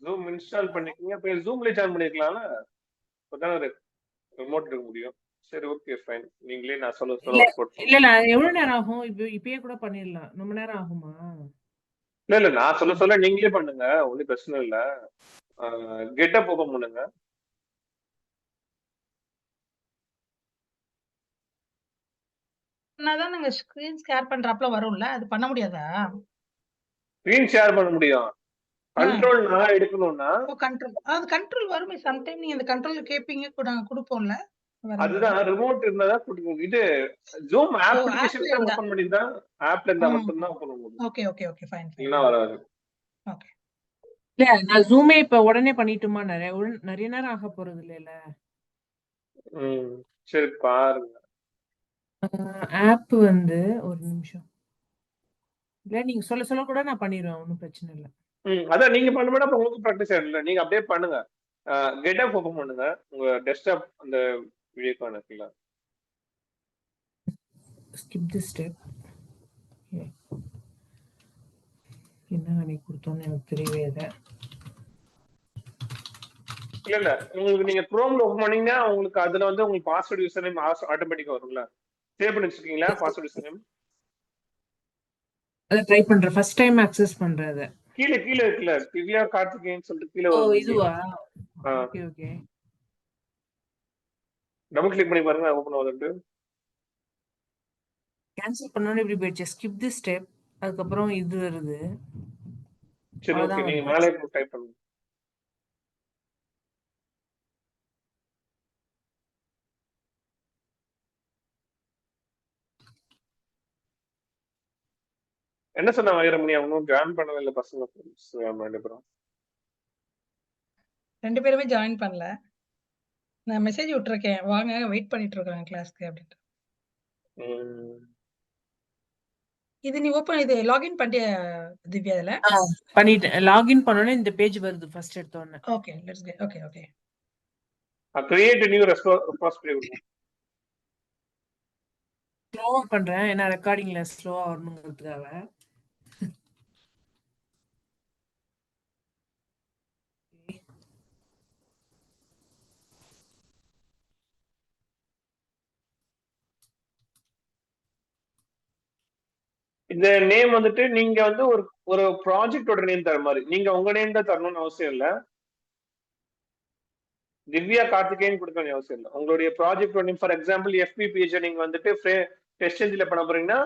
Zoom install பண்ணிக்கீங்க. அப்ப ஜூம்ல join பண்ணிக்கலாம்ல. அப்பதான் remote இருக்க முடியும். சரி, ஓகே, ஃபைன். நீங்களே நான் சொல்ல இல்ல சொல்ல ஒர்க் அவுட் இல்ல இல்ல எவ்வளவு நேரம் ஆகும்? இப்பயே கூட பண்ணிடலாம். ரொம்ப நேரம் ஆகுமா? இல்ல நான் சொல்ல சொல்ல நீங்களே பண்ணுங்க, ஒன்றும் பிரச்சனை இல்ல. கெட்டப் ஓபன் பண்ணுங்க. பண்ணாதான் நாங்க ஸ்கிரீன் ஷேர் பண்றாப்ல வரும்ல, அது பண்ண முடியாதா? ஸ்கிரீன் ஷேர் பண்ண முடியும். கண்ட்ரோல் நான் எடுக்கணும்னா கண்ட்ரோல் அது கண்ட்ரோல் வருமே. சம்டைம் நீங்க இந்த கண்ட்ரோல் கேப்பீங்க கூட நாங்க கொடுப்போம்ல. அதுதான் ரிமோட் இருந்தாதான் கொடுக்கும். இது ஜூம் அப்ளிகேஷன் ஓபன் பண்ணிருந்தா ஆப்ல இருந்தா மட்டும் தான் ஓபன் பண்ண முடியும். Okay okay okay fine. இல்லனா வராது. ஓகே. இல்ல நான் ஜூமே இப்ப உடனே பண்ணிட்டுமா? நிறைய நேரம் ஆக போறது இல்லைல. சரி பாருங்க. ஆப் வந்து ஒரு நிமிஷம். இல்ல நீங்க சொல்ல சொல்ல கூட நான் பண்ணிடுவேன், ஒன்றும் பிரச்சனை இல்லை. அதான் நீங்க பண்ணும்போது அப்ப உங்களுக்கு ப்ராக்டிஸ் ஆயிடும்ல. நீங்க அப்படியே பண்ணுங்க. கெட்டப் ஓபன் பண்ணுங்க உங்க டெஸ்க்டாப் அந்த வீடியோக்கான இருக்குல்ல. ஸ்கிப் தி ஸ்டெப். என்ன பண்ணி கொடுத்தோன்னு எனக்கு தெரியவே இல்லை. இல்ல உங்களுக்கு நீங்க குரோம்ல ஓபன் பண்ணீங்கன்னா உங்களுக்கு அதுல வந்து உங்களுக்கு பாஸ்வேர்ட் யூசர் நேம் ஆட்டோமேட்டிக்கா வரும்ல. சேவ் பண்ணி வச்சிருக்கீங்களா பாஸ்வேர்ட் யூசர் நேம்? அத ட்ரை பண்றேன். ஃபர்ஸ்ட் டைம் அக்சஸ் பண்றது. கீழ இருக்குல்ல, திவ்யா கார்த்திகேயன் சொல்லிட்டு கீழ ஓ வரும். இதுவா? Okay okay. டபுள் கிளிக் பண்ணி பாருங்க, ஓபன் ஆகுது. கேன்சல் பண்ணனும் இப்படி போயிடுச்சு. ஸ்கிப் தி ஸ்டெப். அதுக்கு அப்புறம் இது வருது. சரி ஓகே, நீங்க மேலே டைப் பண்ணுங்க. என்ன சொன்ன வைரமணி? அவங்க ஜாயின் பண்ணவே இல்லை பசங்க ரெண்டு பேரும். 2 பேருமே ஜாயின் பண்ணல. நான் மெசேஜ் விட்டுருக்கேன், வாங்க வெயிட் பண்ணிட்டு இருக்காங்க கிளாஸ்க்கு அப்படின்ட்டு. இது நீ ஓபன் இது லாகின் பண்ணிட்டியா திவ்யா? இதுல பண்ணிட்டேன். லாகின் பண்ணனே இந்த பேஜ் வருது ஃபர்ஸ்ட் எடுத்த உடனே. Okay let's get okay okay. Create new repository கொடுங்க. ஸ்லோவா பண்றேன் ஏன்னா ரெக்கார்டிங்ல ஸ்லோவா வரணுங்கிறதுக்காக. இந்த நேம் வந்துட்டு நீங்க வந்து ஒரு ப்ராஜெக்டோட நேம் தர மாதிரி, நீங்க உங்க நேம் தான் தரணும்னு அவசியம் இல்ல. திவ்யா கார்த்திகேயன் கொடுக்க வேண்டிய அவசியம் இல்லை. உங்களுடைய ப்ராஜெக்டோட name, for example FB page நீங்க வந்துட்டு டெஸ்ட் என்ஜில பண்ண போறீங்கன்னா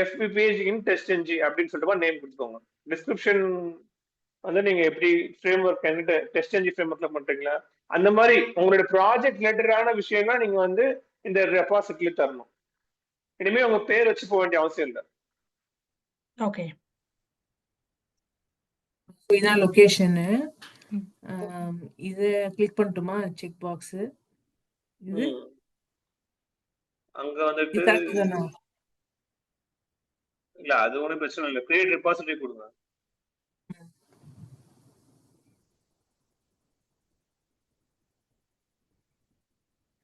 FB page in TestNG அப்படின்னு சொல்லிட்டு நேம் கொடுத்துக்கோங்க. டிஸ்கிரிப்ஷன் வந்து நீங்க எப்படி ஃப்ரேம் ஒர்க் டெஸ்ட் என்ஜி ஃப்ரேம் ஒர்க்ல பண்றீங்களா அந்த மாதிரி உங்களுடைய ப்ராஜெக்ட் ரிலேட்டடான விஷயங்கள் நீங்க வந்து இந்த ரெபாசிட்டரியில தரணும். இனிமே உங்க பேர் வச்சு போக வேண்டிய அவசியம் இல்லை. ஓகே. இதான் லொகேஷன். இது கிளிக் பண்ணட்டுமா? செக் பாக்ஸ் இது அங்க வந்துட்டு இல்ல அது ஒன்றும் பிரச்சனை இல்லை. கிரியேட் ரெபாசிட்டரி கொடுங்க.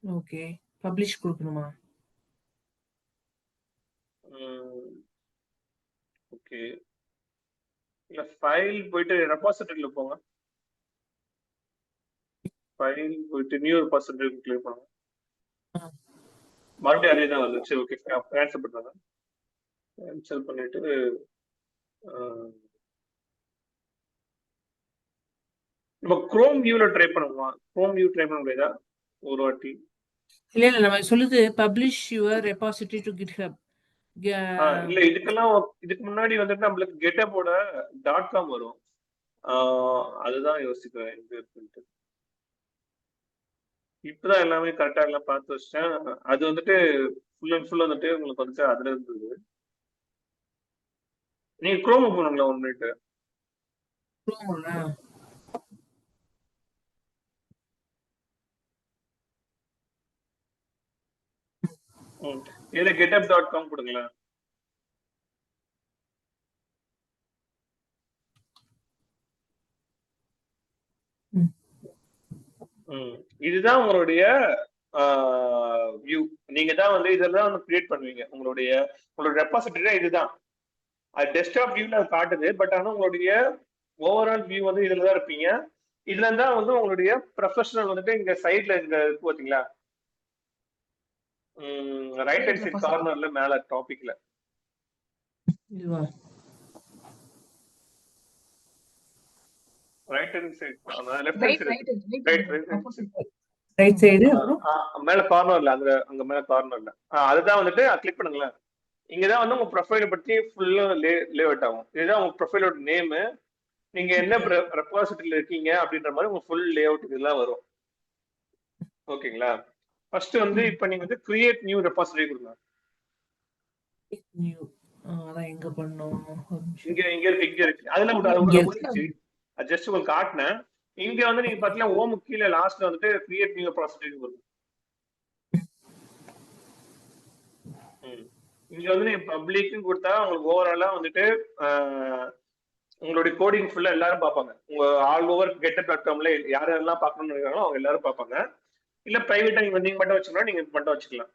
ஓகே. பப்ளிஷ் கொடுக்கணுமா? ஓகே. இல்ல ஃபைல் போயிட்டு ரெபாசிட்டரியில போங்க. ஃபைல் போயிட்டு நியூ ரெபாசிட்டரி கிளிக் பண்ணுங்க. மறுபடியும் அதே தான் வருது. சரி ஓகே, கேன்சல் பண்ணுங்க. கேன்சல் பண்ணிட்டு நம்ம குரோம் வியூல ட்ரை பண்ணுவோமா? குரோம் வியூ ட்ரை பண்ண முடியாதா ஒரு வாட்டி? இல்ல இல்ல நம்ம சொல்லுது publish your repository to GitHub. இல்ல இதுக்கு முன்னாடி வந்துட்டு நம்மளுக்கு GitHub-ஓட .com வரும். அதுதான் யோசிக்கிறேன் எங்க இருக்குன்ட்டு. இப்பதான் எல்லாமே கரெக்டா எல்லாம் பார்த்து வச்சிட்டேன். அது வந்துட்டு ஃபுல் அண்ட் ஃபுல் வந்துட்டு உங்களுக்கு வந்துட்டு அதுல இருந்தது. நீங்க குரோம் போனீங்களா 1 மினிட்? இதுல GitHub.com கொடுங்களேன். இதுதான் உங்களுடைய வியூ. நீங்க தான் வந்து இதெல்லாம் கிரியேட் பண்ணுவீங்க. உங்களோட ரெபாசிட்டரி இதுதான். அது டெஸ்க்டாப் வியூல அது காட்டுது. பட் ஆனா உங்களுடைய ஓவரால் வியூ வந்து இதுல தான் இருப்பீங்க. இதுல இருந்தா வந்து உங்களுடைய ப்ரொஃபஷனல் வந்துட்டு இங்க சைட்ல இங்க இருக்கு பாத்தீங்களா, ரைட் ஹேண்ட் சைட் கார்னர்ல மேல டாபிக்ல இதுவா? Right hand side left hand side right side அப்புறம் மேல கார்னர்ல அங்க மேல கார்னர்ல அதுதான் வந்துட்டு கிளிக் பண்ணுங்களேன். இங்கதான் வந்து உங்க ப்ரொஃபைலை பத்தி ஃபுல்லா லேஅவுட் ஆகும். இதுதான் உங்க ப்ரொஃபைலோட நேம், நீங்க என்ன ரெபாசிட்டரியில இருக்கீங்க அப்படின்ற மாதிரி உங்க ஃபுல் லேஅவுட் இதெல்லாம் வரும். ஓகேங்களா? ஃபர்ஸ்ட் வந்து இப்ப நீங்க வந்து கிரியேட் நியூ ரெபாசிட்டரி கொடுங்க. நியூ அதான் எங்க பண்ணோம்? இங்க இருக்கு அதெல்லாம் முடிஞ்சிச்சு. ஜஸ்ட் உங்களுக்கு காட்டினேன். இங்க வந்து நீங்க பாத்தீங்கன்னா ஓம் கீழே லாஸ்ட்ல வந்துட்டு கிரியேட் நியூ ரெபாசிட்டரி வரும். இங்க வந்து நீங்க பப்ளிக்னு கொடுத்தா உங்களுக்கு ஓவராலா வந்துட்டு உங்களுடைய கோடிங் ஃபுல்லா எல்லாரும் பார்ப்பாங்க. உங்க ஆல் ஓவர் getup.comல யாரெல்லாம் பார்க்கணும்னு இருக்காங்களோ அவங்க எல்லாரும் பார்ப்பாங்க. இல்ல பிரைவேட்டா நீங்க மட்டும் வச்சுக்கலாம், நீங்க மட்டும் வச்சுக்கலாம்.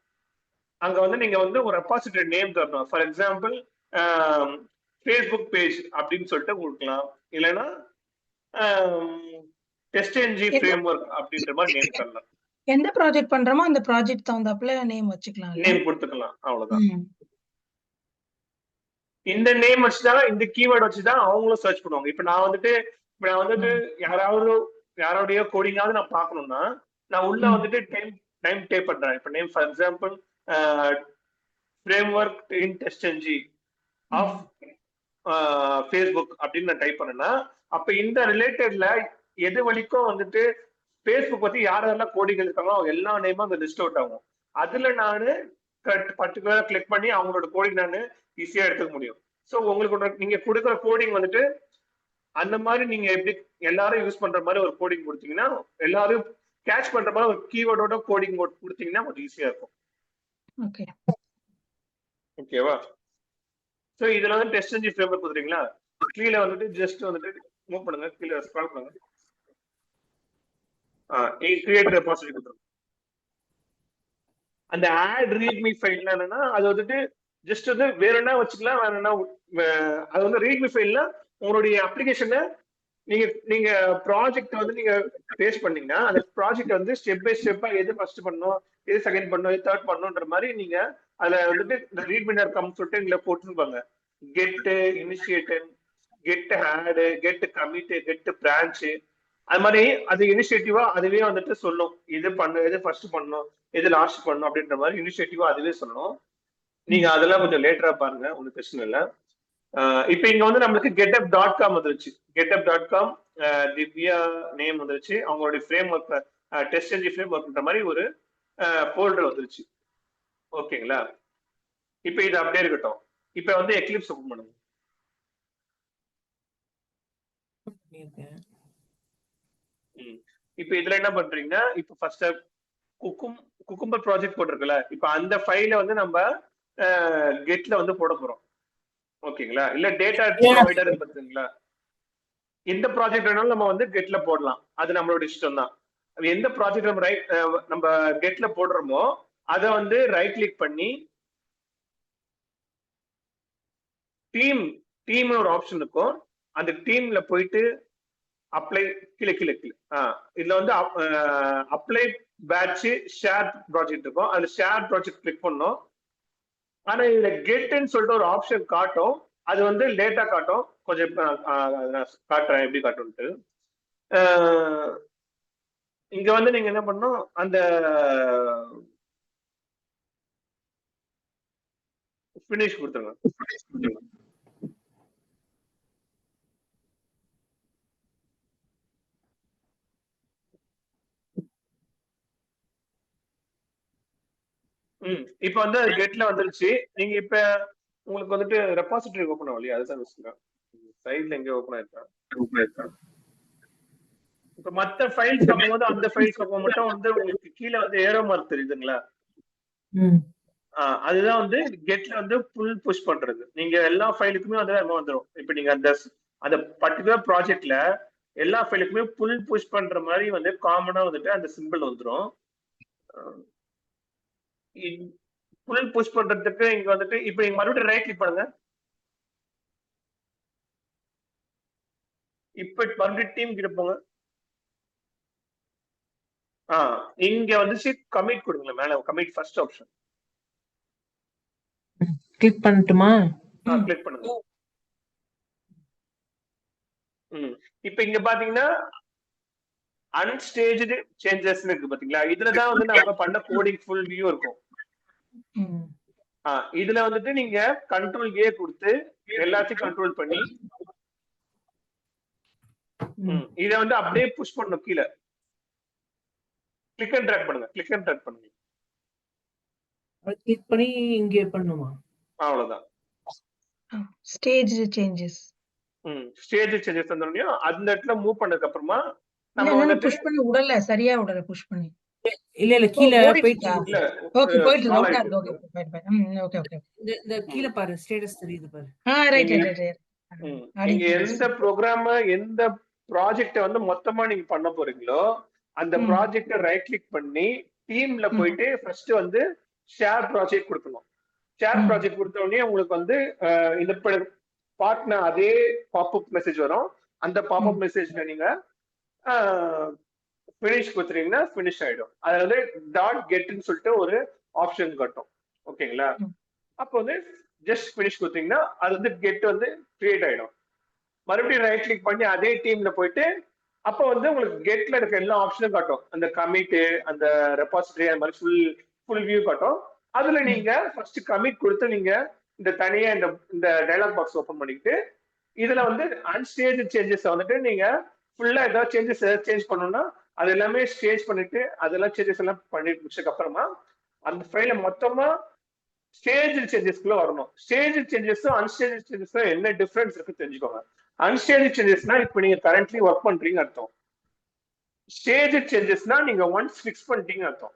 அங்க வந்து நீங்க வந்து ஒரு ரெபாசிட்டரி நேம் தரணும். ஃபார் எக்ஸாம்பிள் ஃபேஸ்புக் பேஜ் அப்படின்னு சொல்லிட்டு கொடுக்கலாம். இல்லைன்னா டெஸ்ட்என்ஜி ஃப்ரேம்வொர்க் அப்படின்ற மாதிரி நேம் தரலாம். எந்த ப்ராஜெக்ட் பண்றோமோ அந்த ப்ராஜெக்ட் தகுந்தாப்புல நேம் வச்சுக்கலாம். நேம் கொடுத்துக்கலாம், அவ்வளவுதான். இந்த நேம் வச்சுதான், இந்த கீவேர்ட் வச்சுதான் அவங்களும் சர்ச் பண்ணுவாங்க. இப்ப நான் வந்துட்டு யாராவுடைய கோடிங்காவது நான் பார்க்கணும்னா நான் உள்ள வந்துட்டு டைம் டைப் பண்றேன். இப்ப name for example framework in TestNG of Facebook அப்படின்னு நான் டைப் பண்ணேன்னா அப்ப இந்த ரிலேட்டட்ல எது வரைக்கும் வந்துட்டு ஃபேஸ்புக் பத்தி யாரெல்லாம் கோடிங் இருக்காங்களோ அவங்க எல்லா நேமும் அங்க லிஸ்ட் அவுட் ஆகும். அதுல நானு பர்டிகுலரா கிளிக் பண்ணி அவங்களோட கோடிங் நான் ஈஸியா எடுத்துக்க முடியும். ஸோ உங்களுக்கு நீங்க கொடுக்குற கோடிங் வந்துட்டு அந்த மாதிரி நீங்க எப்படி எல்லாரும் யூஸ் பண்ற மாதிரி ஒரு கோடிங் கொடுத்தீங்கன்னா, எல்லாரும் கேட்ச் பண்ற மாதிரி ஒரு கீவேர்டோட கோடிங் கொடுத்தீங்கன்னா கொஞ்சம் ஈஸியா இருக்கும். ஓகேவா? ஸோ இதுல வந்து டெஸ்ட்என்ஜி ஃப்ரேம்வொர்க் கொடுத்துறீங்களா, கீழே வந்துட்டு ஜஸ்ட் வந்துட்டு மூவ் பண்ணுங்க, கீழே ஸ்க்ரால் பண்ணுங்க. கிரியேட் ரெபாசிட்டரி கொடுத்துருங்க. அந்த ஆட் ரீட்மி ஃபைல் என்னன்னா அது வந்துட்டு ஜஸ்ட் வந்து வேற என்ன வச்சுக்கலாம், வேற என்ன அது வந்து ரீட்மி ஃபைல்னா உங்களுடைய அப்ளிகேஷனை நீங்க ப்ராஜெக்ட் வந்து நீங்க பேஸ் பண்ணீங்கன்னா அந்த ப்ராஜெக்ட் வந்து ஸ்டெப் பை ஸ்டெப்பா எது ஃபர்ஸ்ட் பண்ணணும், எது செகண்ட் பண்ணணும், எது தேர்ட் பண்ணணும்ன்ற மாதிரி நீங்க அதுல வந்துட்டு இந்த ரீட்மினர் கம் சொல்லிட்டு இங்க போட்டுருப்பாங்க. Git initiative, git add, git commit, git branch, அது மாதிரி அது இனிஷியேட்டிவா அதுவே வந்துட்டு சொல்லும். இது பண்ணு, எது ஃபர்ஸ்ட் பண்ணணும், எது லாஸ்ட் பண்ணணும் அப்படின்ற மாதிரி இனிஷியேட்டிவா அதுவே சொல்லணும். நீங்க அதெல்லாம் கொஞ்சம் லேட்டரா பாருங்க, ஒன்றும் பிரச்சனை இல்லை. இப்ப இங்க வந்து நம்மளுக்கு getup.com வந்துருச்சு. getup.com திவ்யா நேம் வந்துருச்சு. அவங்களுடைய ஃப்ரேம் ஒர்க் டெஸ்ட்என்ஜி ஃப்ரேம் ஒர்க்ன்ற மாதிரி ஒரு ஃபோல்டர் வந்துருச்சு. ஓகேங்களா? இப்ப இது அப்படியே இருக்கட்டும். இப்ப வந்து எக்லிப்ஸ் ஓபன் பண்ணுங்க. இப்ப இதுல என்ன பண்றீங்கன்னா, இப்ப ஃபர்ஸ்ட் குக்கும்பர் ப்ராஜெக்ட் போட்டிருக்குல்ல, இப்ப அந்த ஃபைலை வந்து நம்ம கெட்ல வந்து போட போறோம். ஓகேங்களா? இல்ல டேட்டா ப்ரொவைடர் பாத்தீங்களா, எந்த ப்ராஜெக்ட் வேணாலும் நம்ம வந்து கெட்ல போடலாம். அது நம்மளோட இஷ்டம் தான். எந்த ப்ராஜெக்ட் நம்ம கெட்ல போடுறோமோ அதை வந்து ரைட் கிளிக் பண்ணி டீம் ஒரு ஆப்ஷன் இருக்கும். அந்த டீம்ல போயிட்டு அப்ளை கீழே இதுல வந்து அப்ளை பேட்ச் ஷேர் ப்ராஜெக்ட் இருக்கும். அதுல ஷேர் ப்ராஜெக்ட் கிளிக் பண்ணோம். ஆனா இதுல கெட்ன்னு சொல்லிட்டு ஒரு ஆப்ஷன் காட்டும். அது வந்து லேட்டா காட்டும். கொஞ்சம் காட்டுறேன் எப்படி காட்டும்ட்டு. இங்க வந்து நீங்க என்ன பண்ணணும், அந்த பினிஷ் கொடுத்துருங்க. இப்ப வந்து கெட்ல வந்துருச்சு. நீங்க இப்ப உங்களுக்கு வந்துட்டு ரெபாசிட்டரி ஓபன் ஆகலையா, அதுதான் விஷயம். சைட்ல எங்க ஓபன் ஆயிருக்கா. இப்ப மத்த ஃபைல்ஸ் பார்க்கும்போது அந்த ஃபைல்ஸ் பார்க்கும் மட்டும் வந்து உங்களுக்கு கீழே வந்து ஏரோ மார்க் தெரியுதுங்களா, அதுதான் வந்து கெட்ல வந்து புல் புஷ் பண்றது. நீங்க எல்லா ஃபைலுக்குமே வந்து வந்துடும். இப்ப நீங்க அந்த பர்டிகுலர் ப்ராஜெக்ட்ல எல்லா ஃபைலுக்குமே புல் புஷ் பண்ற மாதிரி வந்து காமனா வந்துட்டு அந்த சிம்பிள் வந்துடும். புல் புஷ் பண்றதுக்கு இங்க வந்துட்டு இப்ப நீங்க மறுபடியும் ரைட் கிளிக் பண்ணுங்க. இப்ப மறுபடியும் டீம் கிட்ட போங்க. இங்க வந்துச்சு கமிட் கொடுங்க, மேல கமிட் ஃபர்ஸ்ட் ஆப்ஷன் கிளிக் பண்ணட்டுமா? கிளிக் பண்ணுங்க. இப்ப இங்க பாத்தீங்கன்னா அன்ஸ்டேஜ்டு சேஞ்சஸ் இருக்கு பாத்தீங்களா, இதுலதான் வந்து நம்ம பண்ண கோடிங் ஃபுல் வியூ இருக்கும். இதுல வந்துட்டு நீங்க கண்ட்ரோல் ஏ கொடுத்து எல்லாத்தையும் கண்ட்ரோல் பண்ணி இத வந்து அப்படியே புஷ் பண்ணணும் கீழே. கிளிக் அண்ட் ட்ராக் பண்ணுங்க, கிளிக் அண்ட் ட்ராக் பண்ணுங்க. கிளிக் பண்ணி இங்கே பண்ணுமா? அவ்வளவுதான். Stage changes. ஸ்டேஜ் சேஞ்சஸ் வந்தோடனே அந்த இடத்துல மூவ் பண்ணதுக்கு அப்புறமா நம்ம இல்ல வந்துட்டு புஷ் பண்ணி விடல, சரியா விடல புஷ் பண்ணி. இல்ல கீழே போயிட்டு இல்ல ஓகே போயிட்டு small ரவுண்டா ஆயிட்டு ஓகே இருக்கு. Fine fine. Okay okay. இந்த கீழே பாரு ஸ்டேட்டஸ் தெரியுது பாரு. ரைட் நீங்க ரைட் ரைட். நீங்க எந்த ப்ரோக்ராம எந்த ப்ராஜெக்ட வந்து மொத்தமா நீங்க பண்ண போறீங்களோ அந்த ப்ராஜெக்ட ரைட் கிளிக் பண்ணி டீம்ல போயிட்டு ஃபர்ஸ்ட் வந்து ஷேர் ப்ராஜெக்ட் கொடுக்கணும். ஷேர் ப்ராஜெக்ட் கொடுத்த உடனே உங்களுக்கு வந்து இந்த பார்ட்னர் அதே பாப்அப் மெசேஜ் வரும். அந்த பாப்அப் மெசேஜ்ல நீங்க ஃபினிஷ் கொடுத்துறீங்கன்னா ஃபினிஷ் ஆயிடும். அதுல வந்து டாட் கெட்னு சொல்லிட்டு ஒரு ஆப்ஷன் காட்டும். ஓகேங்களா? அப்போ வந்து ஜஸ்ட் ஃபினிஷ் கொடுத்தீங்கன்னா அது வந்து கெட் வந்து கிரியேட் ஆயிடும். மறுபடியும் ரைட் கிளிக் பண்ணி அதே டீம்ல போயிட்டு அப்போ வந்து உங்களுக்கு கெட்ல இருக்க எல்லா ஆப்ஷனும் காட்டும். அந்த கமிட், அந்த ரெபாசிட்டரி, அந்த மாதிரி ஃபுல் வியூ காட்டும். அதுல நீங்க ஃபர்ஸ்ட் கமிட் கொடுத்து நீங்க இந்த தனியா இந்த டயலாக் பாக்ஸ் ஓபன் பண்ணிக்கிட்டு இதுல வந்து அன்ஸ்டேஜ் சேஞ்சஸ் வந்துட்டு நீங்க ஃபுல்லா ஏதாவது சேஞ்ச் பண்ணணும்னா அது எல்லாமே ஸ்டேஜ் பண்ணிட்டு அதெல்லாம் சேஞ்சஸ் எல்லாம் பண்ணி முடிச்சதுக்கு அப்புறமா அந்த ஃபைல மொத்தமா ஸ்டேஜ் சேஞ்சஸ்க்குள்ள வரணும். ஸ்டேஜ் சேஞ்சஸும் அன்ஸ்டேஜ் சேஞ்சஸும் என்ன டிஃபரன்ஸ் இருக்கு தெரிஞ்சுக்கோங்க. அன்ஸ்டேஜ் சேஞ்சஸ்னா இப்ப நீங்க கரண்ட்லி ஒர்க் பண்றீங்க அர்த்தம். ஸ்டேஜ் சேஞ்சஸ்னா நீங்க ஒன்ஸ் ஃபிக்ஸ் பண்ணிட்டீங்க அர்த்தம்.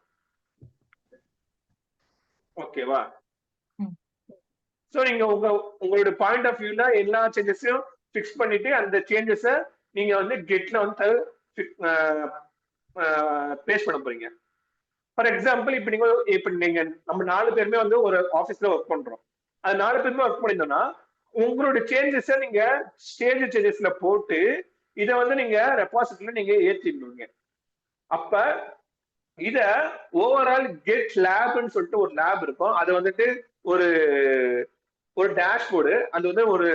ஓகேவா? சோ நீங்க உங்களோட பாயிண்ட் ஆஃப் வியூல எல்லா சேஞ்சஸையும் ஃபிக்ஸ் பண்ணிட்டு அந்த சேஞ்சஸ நீங்க வந்து கெட்ல வந்து பேஸ்ட் பண்ண போறீங்க. ஃபார் எக்ஸாம்பிள் இப்ப நீங்க நம்ம 4 பேருமே வந்து ஒரு ஆபீஸ்ல ஒர்க் பண்றோம். அது 4 பேருமே ஒர்க் பண்ணிருந்தோம்னா உங்களுடைய சேஞ்சஸ நீங்க ஸ்டேஜ் சேஞ்சஸ்ல போட்டு இத வந்து நீங்க ரெபாசிட்டரியில நீங்க ஏற்றிடுவீங்க. அப்ப இத ஓவரால் கெட் லேப்னு சொல்லிட்டு ஒரு லேப் இருக்கும். அது வந்துட்டு ஒரு டேஷ்போர்டு, அது வந்து ஒரு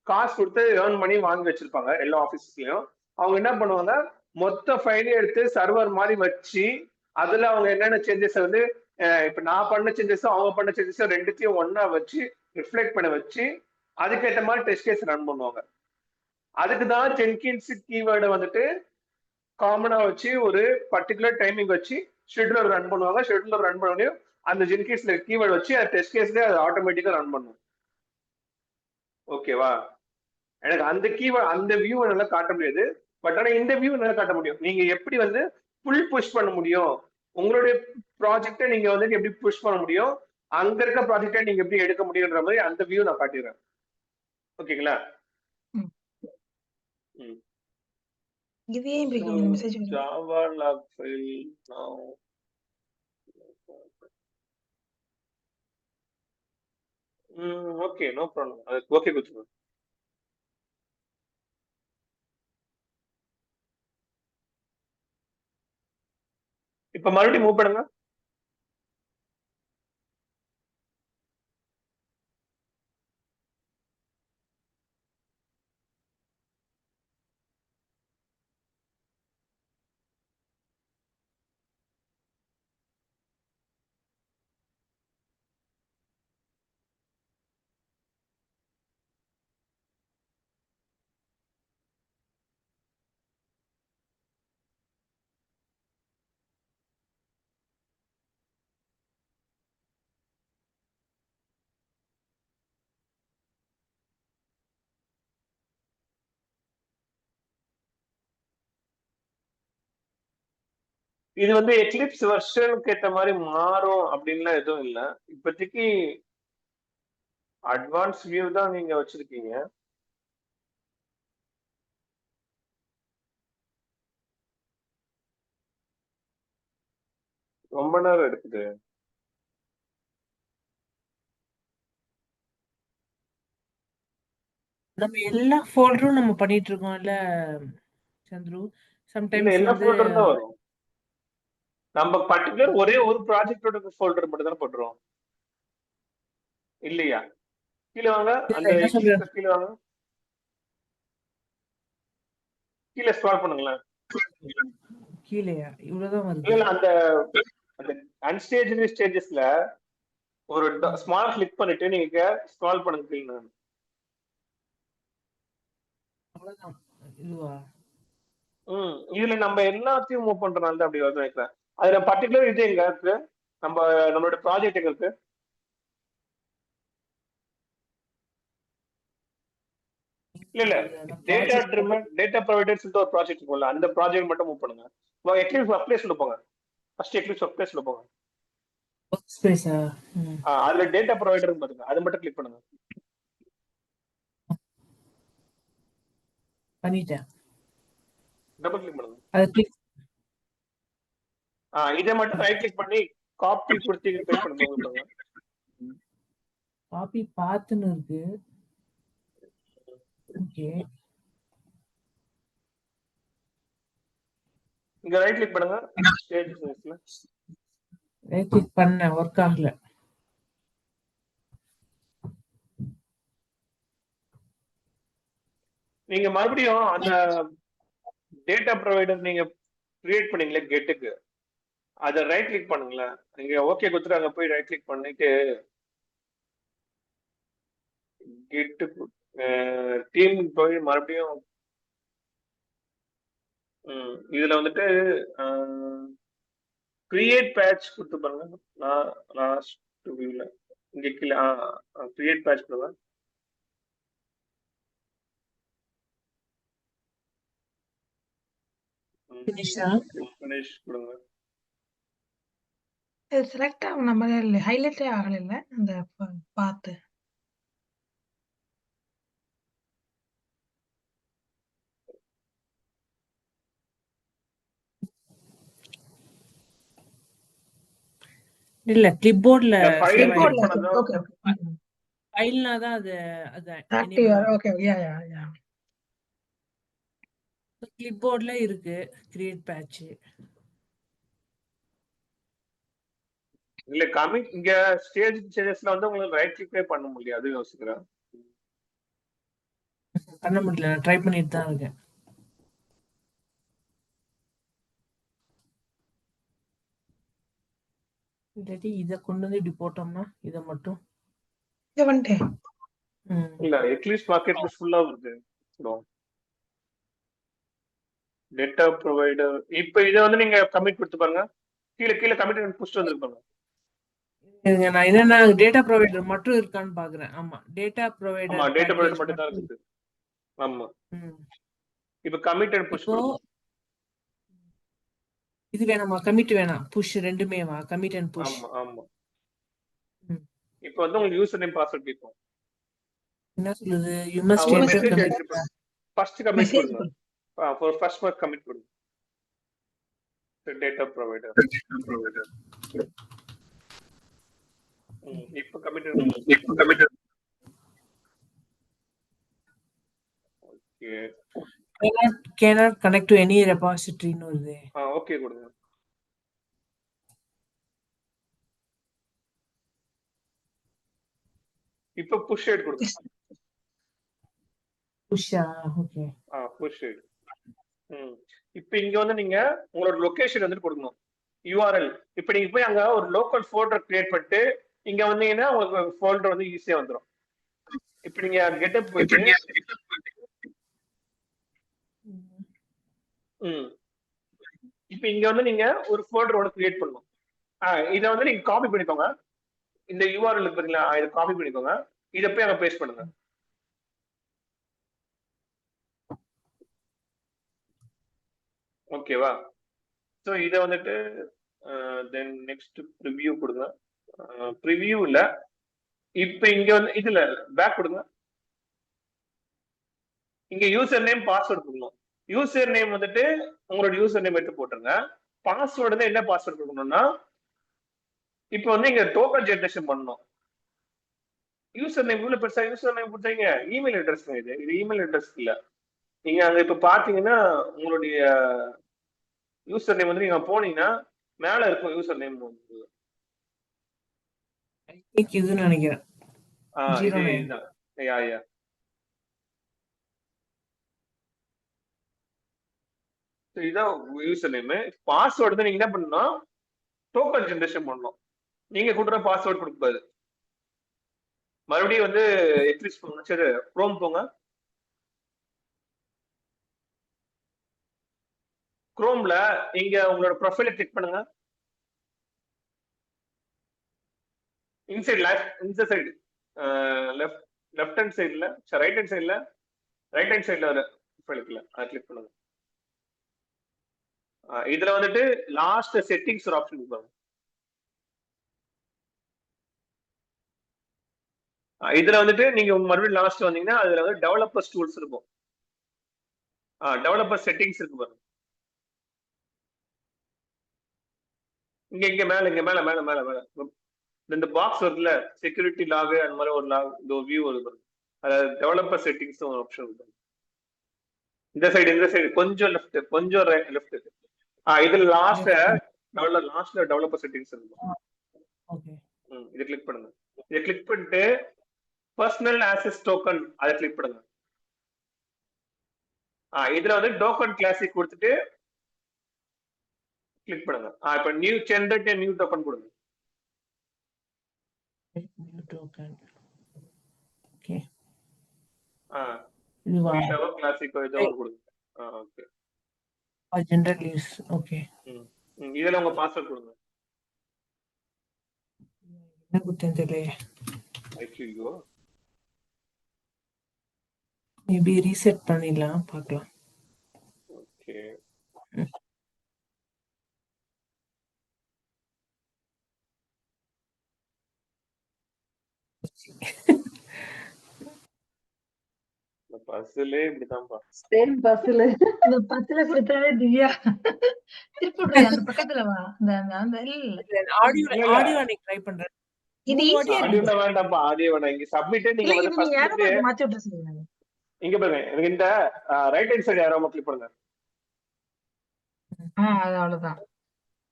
காசு கொடுத்து ஏர்ன் பண்ணி வாங்கி வச்சிருப்பாங்க எல்லா ஆபீஸ்லயும். அவங்க என்ன பண்ணுவாங்க, மொத்த ஃபைலையும் எடுத்து சர்வர் மாதிரி வச்சு அதுல அவங்க என்னென்ன சேஞ்சஸ் வந்து இப்ப நான் பண்ண சேஞ்சஸும் அவங்க பண்ண சேஞ்சஸும் ரெண்டுத்தையும் ஒன்னா வச்சு ரிஃப்ளெக்ட் பண்ண வச்சு அதுக்கேற்ற மாதிரி டெஸ்ட் கேஸ் ரன் பண்ணுவாங்க. அதுக்குதான் ஜென்கின்ஸ் கீவேர்டை வந்துட்டு காமனா வச்சு ஒரு பர்டிகுலர் டைமிங் வச்சு ஷெட்யூலர் ரன் பண்ணுவாங்க. ஷெட்யூலர் ரன் பண்ணி அந்த ஜென்கின்ஸ்ல கீவேர்டு வச்சு அது டெஸ்ட் கேஸ்ல அது ஆட்டோமேட்டிக்கா ரன் பண்ணும். ஓகேவா? எனக்கு அந்த கீவேர்ட் அந்த வியூ என்னால காட்ட முடியாது. பட் ஆனா இந்த வியூ என்னால காட்ட முடியும். நீங்க எப்படி வந்து புல் புஷ் பண்ண முடியும், உங்களுடைய ப்ராஜெக்டை நீங்க வந்து எப்படி புஷ் பண்ண முடியும், அங்க இருக்க ப்ராஜெக்டை நீங்க எப்படி எடுக்க முடியுன்ற மாதிரி அந்த வியூ நான் காட்டிடுறேன். ஓகேங்களா? இது ஏன் இப்படி மெசேஜ் வருது? Java log file now. Okay, no problem. Okay, good. இப்ப மறுபடியும் மூவ் பண்ணுங்க. இது வந்து எக்லிப்ஸ் வெர்ஷனுக்கு ஏற்ற மாதிரி மாறும் அப்படின்லாம் எதுவும் இல்லை. இப்போதைக்கு அட்வான்ஸ் வியூ தான் நீங்க வச்சிருக்கீங்க. ரொம்ப நேரம் எடுக்குது. நம்ம எல்லா ஃபோல்டரும் நம்ம பண்ணிட்டு இருக்கோம்ல சந்துரு. இல்ல சம்டைம்ஸ் எல்லா வந்து ஃபோல்டரும் தான் வரும். நம்ம பர்டிகுலர் ஒரே ஒரு ப்ராஜெக்டோட ஃபோல்டர் மட்டும் தான் போட்டுருவோம் இல்லையா? கீழே வாங்க, அந்த என்ன சொல்ற? எக்லிப்ஸ் கீழே வாங்க, கீழே ஸ்க்ரால் பண்ணுங்களேன். கீழேயா? இவ்வளவுதான் இல்ல வருது. இல்ல அந்த அந்த அன்ஸ்டேஜ் ஸ்டேஜஸ்ல ஒரு ஸ்மால் கிளிக் பண்ணிட்டு நீங்க ஸ்க்ரால் பண்ணுங்க கீழே. அவ்வளவுதான். இதுவா? இதுல நம்ம எல்லாத்தையும் மூவ் பண்றதுனால அப்படி வருது நினைக்கிறேன். அதுல பர்டிகுலர் இது எங்க இருக்கு? நம்மளோட ப்ராஜெக்ட் எங்க இருக்கு? இல்ல இல்ல டேட்டா ட்ரிவன் டேட்டா ப்ரொவைடர்ஸ் ஒரு ப்ராஜெக்ட் இருக்கும்ல, அந்த ப்ராஜெக்ட் மட்டும் மூவ் பண்ணுங்க. எக்லிப்ஸ் ஒர்க் பிளேஸ்ல போங்க. ஃபர்ஸ்ட் எக்லிப்ஸ் ஒர்க் பிளேஸ்ல போங்க. ஒர்க் ஸ்பேஸா? அதுல டேட்டா ப்ரொவைடர் பாருங்க, அது மட்டும் கிளிக் பண்ணுங்க. பண்ணிட்டேன். டபுள் கிளிக் பண்ணுங்க. அது கிளிக் இதை மட்டும் ரைட் கிளிக் பண்ணி காப்பி கொடுத்து பேஸ்ட் பண்ணுங்க உங்களுக்கு. காப்பி பாத்துன்னு இருக்கு. ஓகே. இங்க ரைட் கிளிக் பண்ணுங்க, ஸ்டேஜ் சைஸ்ல. ரைட் கிளிக் பண்ணேன், ஒர்க் ஆகல. நீங்க மறுபடியும் அந்த டேட்டா ப்ரொவைடர் நீங்க கிரியேட் பண்ணீங்களே கெட்டுக்கு, அதை ரைட் கிளிக் பண்ணுங்களேன். நீங்க ஓகே கொடுத்துட்டு அங்க போய் ரைட் கிளிக் பண்ணிட்டு கெட்டு டீம் போய் மறுபடியும் இதுல வந்துட்டு கிரியேட் பேட்ச் கொடுத்து பாருங்க. நான் லாஸ்ட் வியூல இங்க கீழே கிரியேட் பேட்ச் கொடுங்க. ஃபினிஷ் கொடுங்க. செலக்ட் ஆகும் நம்ம ஹைலைட்டே ஆகல இல்ல அந்த பாத்து. இல்ல கிளிப்போர்ட்ல ஃபைல் சேவ் கிளிக் ஆயிருக்கு. பண்ணதும் ஓகே ஓகே. ஃபைல்னா தான் அது ஆக்டிவ் எனேபிள் ஆகும். ஓகே யா யா யா. கிளிப்போர்ட்ல இருக்கு கிரியேட் பேட்ச். இல்ல கமிட் இங்க ஸ்டேஜ் சேஞ்சஸ்ல வந்து உங்களுக்கு ரைட் கிளிக்கே பண்ண முடியாது, அது யோசிக்கிறேன். பண்ண முடியல, நான் ட்ரை பண்ணிட்டு தான் இருக்கேன். இல்லாட்டி இதை கொண்டு வந்து இப்படி போட்டோம்னா இதை மட்டும் இங்க வந்துட்டேன். இல்ல எக்லிப்ஸ் மார்க்கெட் ஃபுல்லா வருது. டேட்டா ப்ரொவைடர் இப்போ இதை வந்து நீங்க கமிட் கொடுத்து பாருங்க. கீழே கீழே கமிட் புஷ் வந்துருப்பாங்க. நான் என்னன்னா டேட்டா ப்ரொவைடர் மட்டும் இருக்கான்னு பாக்குறேன். ஆமா, டேட்டா ஆமா ப்ரொவைடர் டேட்டா ப்ரொவைடர் பேக்கேஜ் மட்டும் தான் மட்டும். இருக்குது. ஆமா ம். இப்போ கமிட் அண்ட் புஷ் இப்போ இது வேணாமா? கமிட் வேணாம், புஷ் ரெண்டுமே வா? Commit and push. ஆமா ஆமா. இப்போ வந்து உங்களுக்கு யூசர் நேம் பாஸ்வேர்ட் கேட்கும். என்ன சொல்லுது? யூ மஸ்ட் ஒரு enter message commit. Enter first commit message கொடுங்க. ஃபர்ஸ்ட் கமிட் கொடுங்க. டேட்டா ப்ரொவைடர் இப்போ commit okay. cannot connect to any repository ன்னு வருது. ஓகே கொடுங்க. இப்போ புஷ் ஹெட் கொடுங்க. புஷ்ஷா? ஓகே. Push head. இப்போ இங்க வந்து நீங்க உங்களோட லொகேஷன் வந்துட்டு கொடுக்கணும், யூஆர்எல். இப்போ நீங்க போய் அங்க ஒரு லோக்கல் ஃபோல்டர் கிரியேட் பண்ணிட்டு இங்க வந்தீங்கன்னா உங்களுக்கு ஃபோல்டர் வந்து ஈஸியா வந்துடும். இப்போ நீங்க கெட்டப் போயிட்டு இப்போ இங்க வந்து நீங்க ஒரு ஃபோல்டர் ஒன்று கிரியேட் பண்ணணும். இதை வந்து நீங்க காப்பி பண்ணிக்கோங்க. இந்த யூஆர்எல் இருக்குங்களா, இதை காப்பி பண்ணிக்கோங்க. இதை போய் அங்க பேஸ்ட் பண்ணுங்க. ஓகேவா? ஸோ இதை வந்துட்டு தென் நெக்ஸ்ட் ப்ரிவியூ கொடுங்க. ப்ரிவியூல இப்போ இங்க வந்து இதுல பேக் கொடுங்க. இங்க யூசர் நேம் பாஸ்வேர்டு கொடுக்கணும். யூசர் நேம் வந்துட்டு உங்களோட யூசர் நேம் எடுத்து போட்டுருங்க. பாஸ்வேர்டு வந்து என்ன பாஸ்வேர்டு கொடுக்கணும்னா இப்போ வந்து இங்க டோக்கன் ஜெனரேஷன் பண்ணணும். யூசர் நேம் இவ்வளவு பெருசா யூசர் நேம் கொடுத்தீங்க, இமெயில் அட்ரஸ் இது இமெயில் அட்ரஸ் இல்ல. நீங்க அங்க இப்ப பாத்தீங்கன்னா உங்களுடைய யூசர் நேம் வந்து நீங்க போனீங்கன்னா மேல இருக்கும் யூசர் நேம் வந்து. இதுன்னு நினைக்கிறேன். இது 09. இதுதான். யா இதுதான் யூசர் நேம். பாஸ்வேர்டு தான் நீங்க என்ன பண்ணணும், டோக்கன் ஜெனரேஷன் பண்ணணும். நீங்க கொடுக்குற பாஸ்வேர்ட் கொடுக்காது. மறுபடியும் வந்து எக்லிப்ஸ் போங்க, சரி குரோம் போங்க. குரோம்ல இங்க உங்களோட ப்ரொஃபைலை கிளிக் பண்ணுங்க. இன்சைட் இந்த சைடு லெஃப்ட் ஹேண்ட் சைடுல ரைட் ஹேண்ட் சைடுல வர ப்ரொஃபைலுக்குல அதை கிளிக் பண்ணுங்க. இதுல வந்துட்டு லாஸ்ட் செட்டிங்ஸ் ஒரு ஆப்ஷன் பாருங்க. இதுல வந்துட்டு நீங்க மறுபடியும் லாஸ்ட் வந்தீங்கன்னா அதுல வந்து டெவலப்பர்ஸ் டூல்ஸ் இருக்கும். டெவலப்பர் செட்டிங்ஸ் இருக்கு பாருங்க. இங்க மேல இந்த பாக்ஸ் வருதுல செக்யூரிட்டி லாக் அந்த மாதிரி ஒரு லாக் இந்த வியூ வருது பாருங்க. அதாவது டெவலப்பர் செட்டிங்ஸ் ஒரு ஆப்ஷன் இருக்கு. இந்த சைடு கொஞ்சம் லெஃப்ட் இதுல லாஸ்ட்ல டெவலப்பர் செட்டிங்ஸ் இருக்கும். ஓகே. இதை கிளிக் பண்ணுங்க. இதை கிளிக் பண்ணிட்டு பர்சனல் ஆக்சஸ் டோக்கன் அதை கிளிக் பண்ணுங்க. இதுல வந்து டோக்கன் கிளாசிக் கொடுத்துட்டு கிளிக் பண்ணுங்க. இப்ப நியூ ஜெனரேட் நியூ டோக்கன் கொடுங்க. New token. ஓகே. இதுவா கிளாசிக் ஏதோ ஒரு கொடுங்க. ஓகே. General use. ஓகே. இதுல உங்க பாஸ்வேர்ட் கொடுங்க. என்ன கொடுத்தேன் தெரியல. ஐயோ. மேபி ரீசெட் பண்ணிடலாம், பார்க்கலாம். ஓகே. பஸ்ஸிலே இப்படிதான்ப்பா. சேம் பஸ்ல இந்த 10ல கொடுத்தாலே திவ்யா திருப்பி அந்த பக்கத்துல வா. அந்த இல்ல ஆடியோ அன்னைக்கு ட்ரை பண்றேன். இது ஈஸியா ஆடியோ இருக்கு. வேண்டாம்ப்பா, ஆடியோ வேண்டாம். இங்க சப்மிட்டே நீங்க இல்ல வந்து இது நீங்க ஃபர்ஸ்ட் யாரோ வந்து மாத்தி விட்டு சொல்லுங்க. இங்க பாருங்க, எனக்கு இந்த ரைட் ஹேண்ட் சைடு யாரோ கிளிக் பண்ணுங்க. அது அவ்வளவுதான்.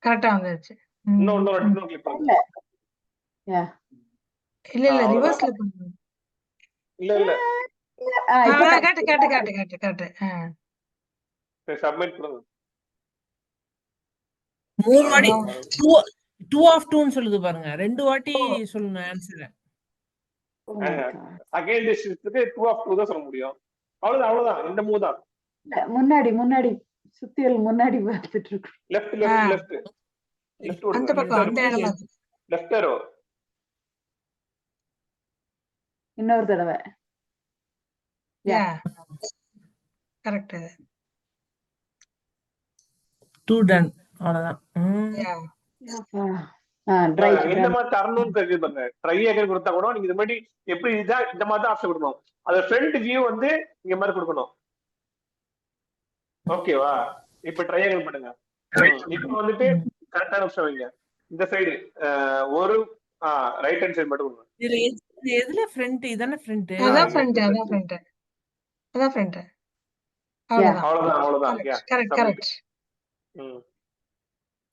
கரெக்டா வந்துருச்சு. இன்னும் கிளிக் பண்ணுங்க. இல்ல ரிவர்ஸ்ல பண்ணுங்க. இல்ல காட்டு. சப்மிட் பண்ணுங்க. 3 வாட்டி 2 of 2 ன்னு சொல்லுது பாருங்க. 2 வாட்டி சொல்லணும் ஆன்சர். அகைன் டிஸ்ட்ரிக்ட்க்கு 2 of 2 தான் சொல்ல முடியும். அவ்வளவுதான். இந்த மூவ் தான். முன்னாடி சுத்தியல் முன்னாடி பார்த்துட்டு இருக்கு. லெஃப்ட் அந்த பக்கம் அந்த இடமா. Left aero. இன்னொரு தடவை. கரெக்ட். 2 டன். அவ்வளவுதான். இந்த மாதிரி தரணும்னு தெரிஞ்சு பாருங்க. ட்ரை அகைன் கொடுத்தா கூட நீங்க இது மாதிரி எப்படி இதான் இந்த மாதிரி தான் ஆப்ஷன் கொடுக்கணும். அது ஃப்ரண்ட் வியூ வந்து இங்க மாதிரி கொடுக்கணும். ஓகேவா? இப்ப ட்ரை அகைன் பண்ணுங்க. இப்ப வந்துட்டு கரெக்டான ஆப்ஷன் வைங்க. இந்த சைடு ஒரு ரைட் ஹேண்ட் சைடு மட்டும் கொடுங்க. இதுல எதுல ஃப்ரண்ட்? இதானே ஃப்ரண்ட். அதான் ஃப்ரண்ட். அவ்வளவுதான். கரெக்ட்.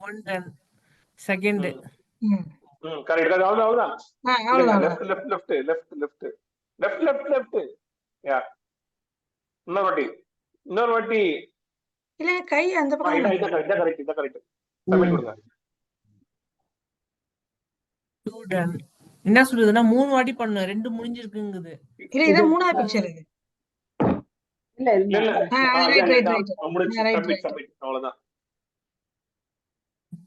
1 டன். செகண்ட். கரெக்ட். அவ்வளவுதான். லெஃப்ட். யா. இன்னொரு வாட்டி. இல்ல கை அந்த பக்கம். இத கரெக்ட். சப்மிட் கொடுங்க. 2 டன். என்ன சொல்லுதுன்னா 3 வாட்டி பண்ணு. 2 முடிஞ்சிருக்குங்குது. இல்ல இது மூணாவது பிக்சர் இது. இல்ல ரைட். சப்மிட் அவ்வளவுதான்.